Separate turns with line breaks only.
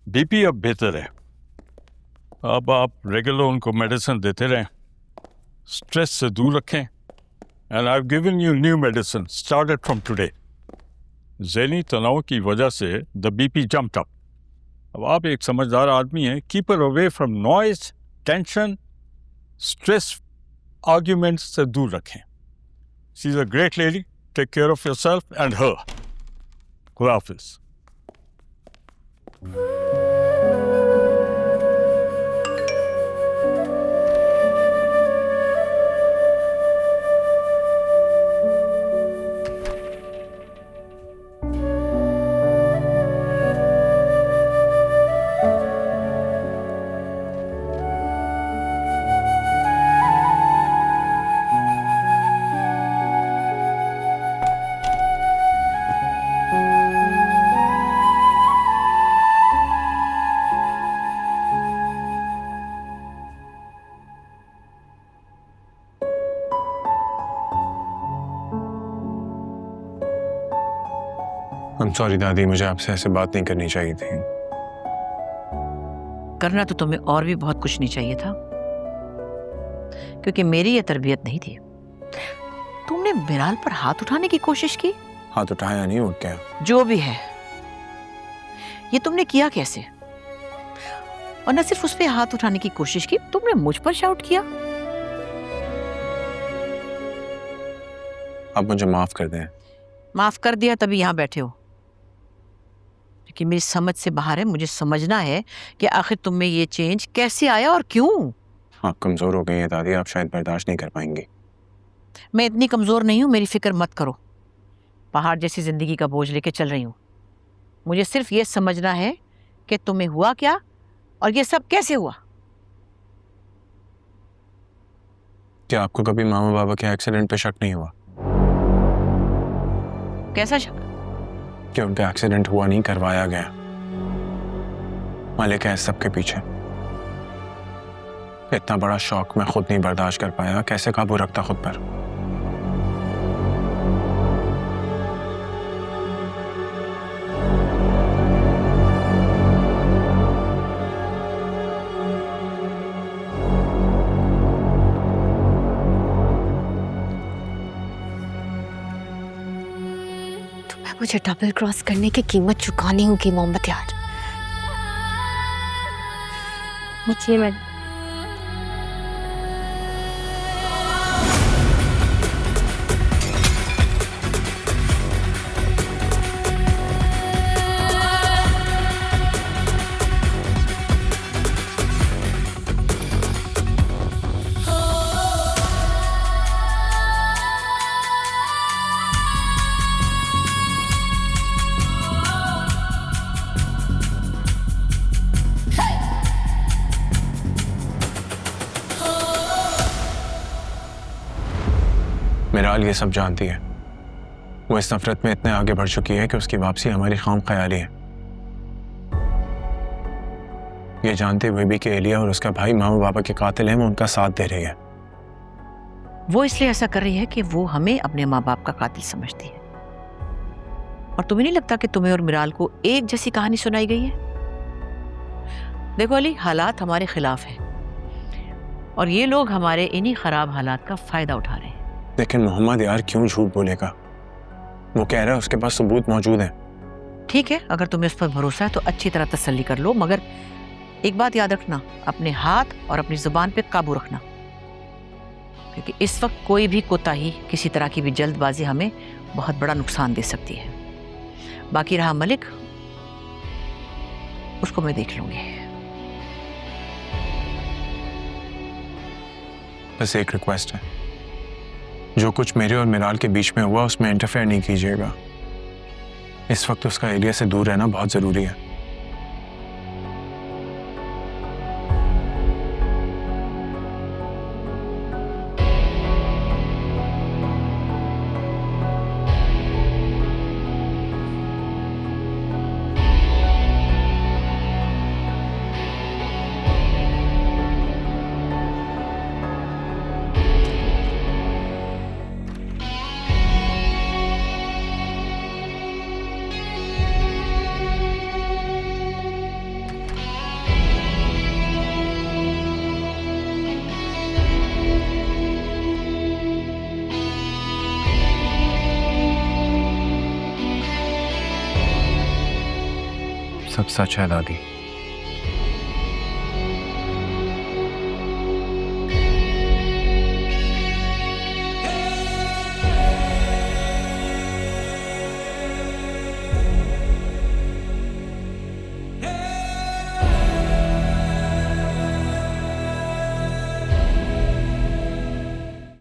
BP अब बेहतर है। अब आप रेगुलर उनको मेडिसिन देते रहें, स्ट्रेस से दूर रखें। And I have given you new medicine started from today. ज़हनी तनाव की वजह से द बीपी जंप्ड अप। अब आप एक समझदार आदमी हैं, keep her away from noise, tension, stress, arguments से दूर रखें। She is a great lady, take care of yourself and her. खुदा हाफिज़।
I'm sorry दादी, मुझे आपसे ऐसे बात नहीं करनी चाहिए थी।
करना तो तुम्हें और भी बहुत कुछ नहीं चाहिए था, क्योंकि मेरी ये तरबियत नहीं थी। तुमने बिलाल पर हाथ उठाने की कोशिश की।
हाथ उठाया नहीं, उठ गया।
जो भी है, ये तुमने किया कैसे? और न सिर्फ उस पे हाथ उठाने की कोशिश की, तुमने मुझ पर शाउट किया।
आप मुझे माफ कर दें।
माफ कर दिया तभी यहां बैठे हो, कि मेरी समझ से बाहर है। मुझे समझना है कि आखिर तुम में ये चेंज कैसे आया और क्यों।
आप कमजोर हो गई हैं दादी, आप शायद बर्दाश्त नहीं कर पाएंगी।
मैं इतनी कमजोर नहीं हूं, मेरी फिक्र मत करो। पहाड़ जैसी जिंदगी का बोझ लेके चल रही हूं। मुझे सिर्फ ये समझना है कि तुम्हें हुआ क्या और ये सब कैसे हुआ।
क्या आपको कभी मामा बाबा के एक्सीडेंट पे शक नहीं हुआ?
कैसा शक?
कि उनका एक्सीडेंट हुआ नहीं, करवाया गया। मालिक है इस सब के पीछे। इतना बड़ा शौक मैं खुद नहीं बर्दाश्त कर पाया, कैसे काबू रखता खुद पर।
मुझे डबल क्रॉस करने की कीमत चुकानी होगी मोहम्मद यार। मुझे मैं
मिराल ये सब जानती है। वो इस नफरत में इतने आगे बढ़ चुकी है कि उसकी वापसी हमारी खाम ख्याली है। ये जानते हुए भी कि एलिया और उसका भाई मामा बाबा के कातिल हैं, वो उनका साथ दे रही है।
वो इसलिए ऐसा कर रही है कि वो हमें अपने माँ बाप का कातिल समझती है। और तुम्हें नहीं लगता कि तुम्हें और मिराल को एक जैसी कहानी सुनाई गई है? देखो अली, हालात हमारे खिलाफ हैं और ये लोग हमारे इन्हीं खराब हालात का फायदा उठा रहे हैं।
लेकिन मोहम्मद यार क्यों झूठ बोलेगा? वो कह रहा है उसके पास सबूत मौजूद है।
ठीक है, अगर तुम्हें उस पर भरोसा है तो अच्छी तरह तसल्ली कर लो, मगर एक बात याद रखना, अपने हाथ और अपनी जुबान पे काबू रखना, क्योंकि इस वक्त कोई भी कोताही, किसी तरह की भी जल्दबाजी हमें बहुत बड़ा नुकसान दे सकती है। बाकी रहा मलिक, उसको मैं देख लूंगी।
बस एक रिक्वेस्ट है, जो कुछ मेरे और मिराल के बीच में हुआ उसमें इंटरफेयर नहीं कीजिएगा। इस वक्त उसका एलिया से दूर रहना बहुत जरूरी है। सब सच है दादी।